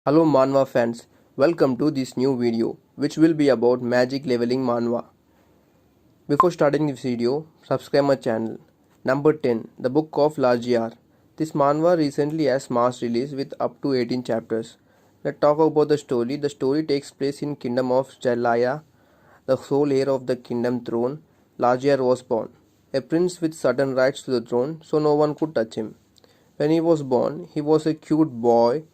Hello Manhwa fans, welcome to this new video which will be about magic leveling Manhwa. Before starting this video, subscribe my channel. Number 10, The Book of Lajiar. This Manhwa recently has mass release with up to 18 chapters. Let's talk about the story. The story takes place in Kingdom of Jalaya, the sole heir of the kingdom throne. Lajiar was born, a prince with certain rights to the throne, so no one could touch him. When he was born, he was a cute boy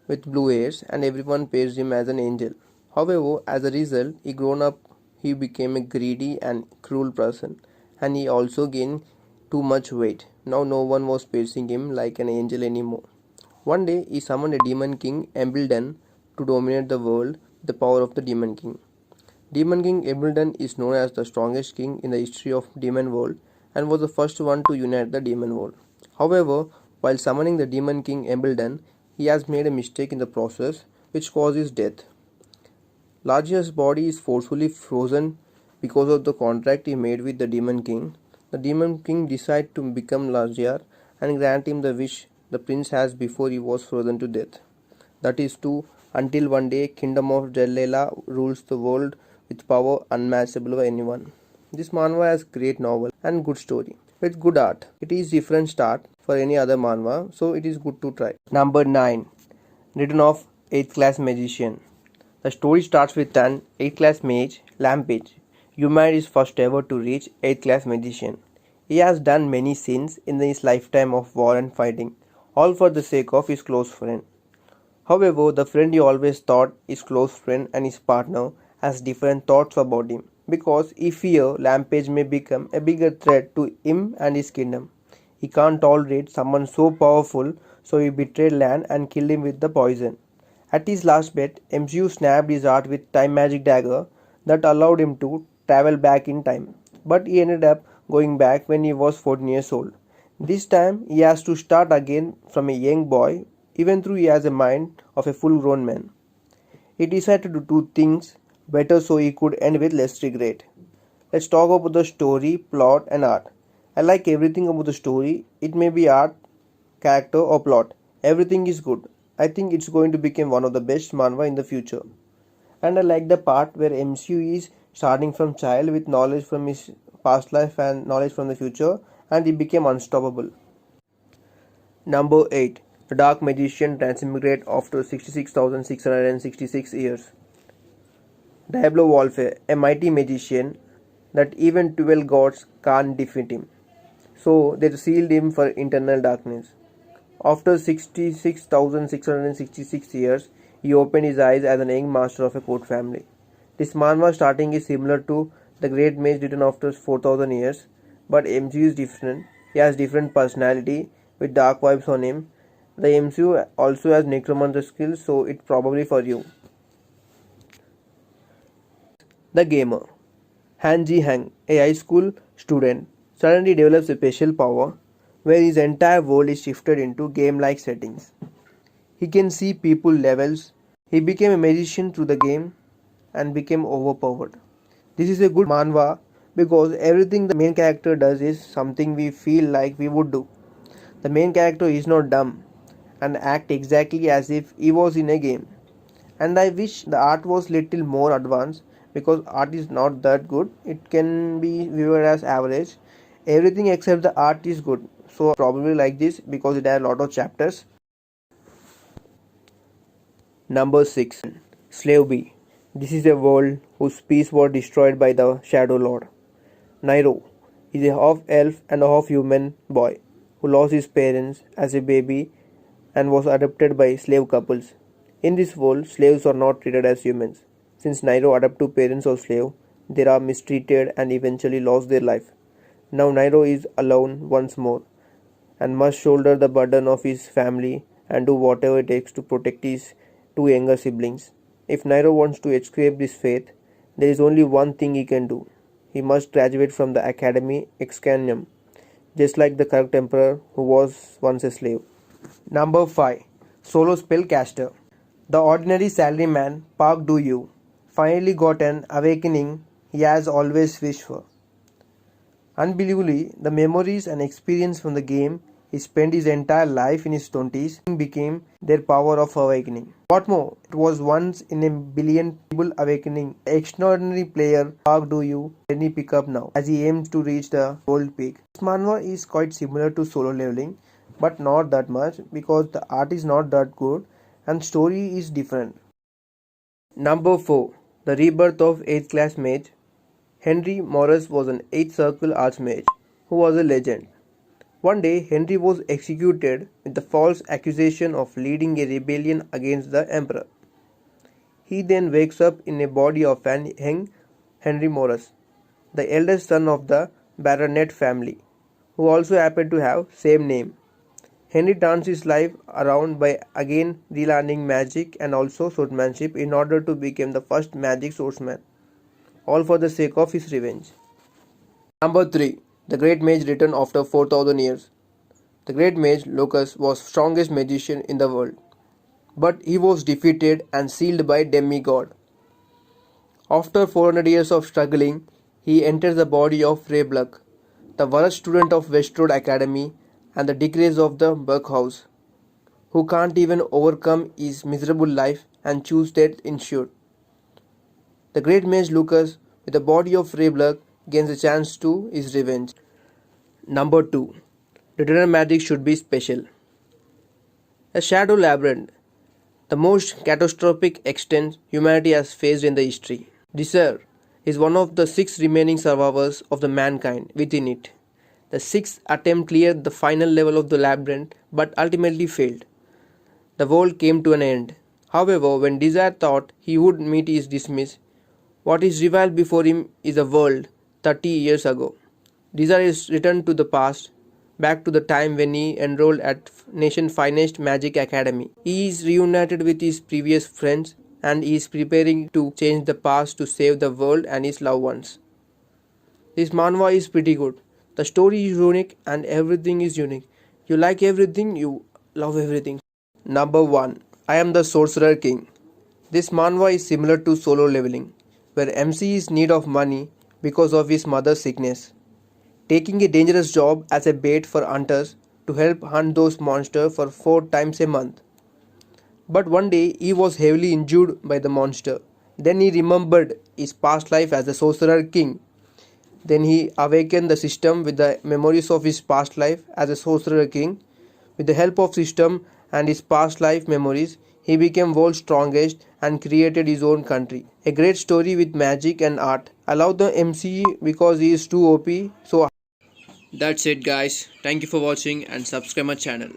with blue hairs and everyone praised him as an angel. However, as a result, he grown up he became a greedy and cruel person and he also gained too much weight. Now no one was praising him like an angel anymore. One day he summoned a demon king Embledon to dominate the world with the power of the demon king. Demon King Embledon is known as the strongest king in the history of demon world and was the first one to unite the demon world. However, while summoning the demon king Embledon, he has made a mistake in the process which caused his death. Lajia's body is forcefully frozen because of the contract he made with the demon king. The demon king decided to become Lajia and grant him the wish the prince has before he was frozen to death. That is to until one day kingdom of Jallela rules the world with power unmatchable by anyone. This manhwa has great novel and good story with good art. It is different start for any other manhwa, so it is good to try. Number 9, Return of 8th class magician. The story starts with an 8th class mage, Lampage. Human is first ever to reach 8th class magician. He has done many sins in his lifetime of war and fighting, all for the sake of his close friend. However, the friend he always thought his close friend and his partner has different thoughts about him because he fear Lampage may become a bigger threat to him and his kingdom. He can't tolerate someone so powerful, so he betrayed Lan and killed him with the poison. At his last bet, MCU snapped his heart with time magic dagger that allowed him to travel back in time. But he ended up going back when he was 14 years old. This time he has to start again from a young boy, even though he has a mind of a full grown man. He decided to do things better so he could end with less regret. Let's talk about the story, plot, and art. I like everything about the story. It may be art, character, or plot. Everything is good. I think it's going to become one of the best manhwa in the future. And I like the part where MCU is starting from child with knowledge from his past life and knowledge from the future, and he became unstoppable. Number 8, The Dark Magician transmigrate after 66,666 years. Diablo Warfare, a mighty magician that even 12 gods can't defeat him. So they sealed him for eternal darkness. After 66,666 years, he opened his eyes as an young master of a court family. This manhwa starting is similar to the Great Mage written after 4,000 years, but MCU is different. He has different personality with dark vibes on him. The MCU also has necromancer skills, so it's probably for you. The Gamer. Han Ji Hang, a high school student, suddenly develops a special power where his entire world is shifted into game-like settings. He can see people levels. He became a magician through the game and became overpowered. This is a good manhwa because everything the main character does is something we feel like we would do. The main character is not dumb and act exactly as if he was in a game. And I wish the art was little more advanced because art is not that good. It can be viewed as average. Everything except the art is good. So I probably like this because it has a lot of chapters. Number 6, Slave Bee. This is a world whose peace was destroyed by the Shadow Lord. Nairo is a half elf and a half human boy who lost his parents as a baby and was adopted by slave couples. In this world, slaves are not treated as humans. Since Nairo adopted parents of slaves, they are mistreated and eventually lost their life. Now Nairo is alone once more and must shoulder the burden of his family and do whatever it takes to protect his two younger siblings. If Nairo wants to escape this fate, there is only one thing he can do. He must graduate from the Academy Excanum, just like the correct emperor who was once a slave. Number 5, Solo Spellcaster. The ordinary salaryman Park Do-yu finally got an awakening he has always wished for. Unbelievably, the memories and experience from the game He spent his entire life in his 20s and became their power of awakening. What more, it was once in a billion people awakening. The extraordinary player Park Do-you any pick up now as he aims to reach the world peak. This manhwa is quite similar to Solo Leveling, but not that much because the art is not that good and story is different. Number 4. The Rebirth of 8th Class Mage. Henry Morris was an 8th Circle Archmage who was a legend. One day, Henry was executed with the false accusation of leading a rebellion against the Emperor. He then wakes up in a body of an young Henry Morris, the eldest son of the baronet family, who also happened to have same name. Henry turns his life around by again relearning magic and also swordsmanship in order to become the first magic swordsman, all for the sake of his revenge. Number 3. The Great Mage returned after 4,000 years. The Great Mage Lucas was strongest magician in the world, but he was defeated and sealed by demigod. After 400 years of struggling, he enters the body of Reblock, the worst student of Westroad Academy and the disgrace of the Buckhouse, who can't even overcome his miserable life and choose death instead. The Great Mage Lucas, with the body of Reblock, gains a chance to his revenge. Number 2. Returner magic should be special. The Shadow Labyrinth, the most catastrophic extent humanity has faced in the history. Desire is one of the 6 remaining survivors of the mankind within it. The 6th attempt cleared the final level of the labyrinth but ultimately failed. The world came to an end. However, when Desire thought he would meet his dismiss, what is revealed before him is a world 30 years ago. Desire is returned to the past, back to the time when he enrolled at nation's finest magic academy. He is reunited with his previous friends and he is preparing to change the past to save the world and his loved ones. This manhwa is pretty good. The story is unique and everything is unique. You like everything, you love everything. Number 1. I Am the Sorcerer King. This manhwa is similar to Solo Leveling, where MC is in need of money because of his mother's sickness, taking a dangerous job as a bait for hunters to help hunt those monsters for 4 times a month. But one day he was heavily injured by the monster. Then he remembered his past life as a Sorcerer King. Then he awakened the system with the memories of his past life as a Sorcerer King. With the help of system and his past life memories, he became world's strongest and created his own country. A great story with magic and art. I love the MC because he is too OP. So that's it guys. Thank you for watching and subscribe my channel.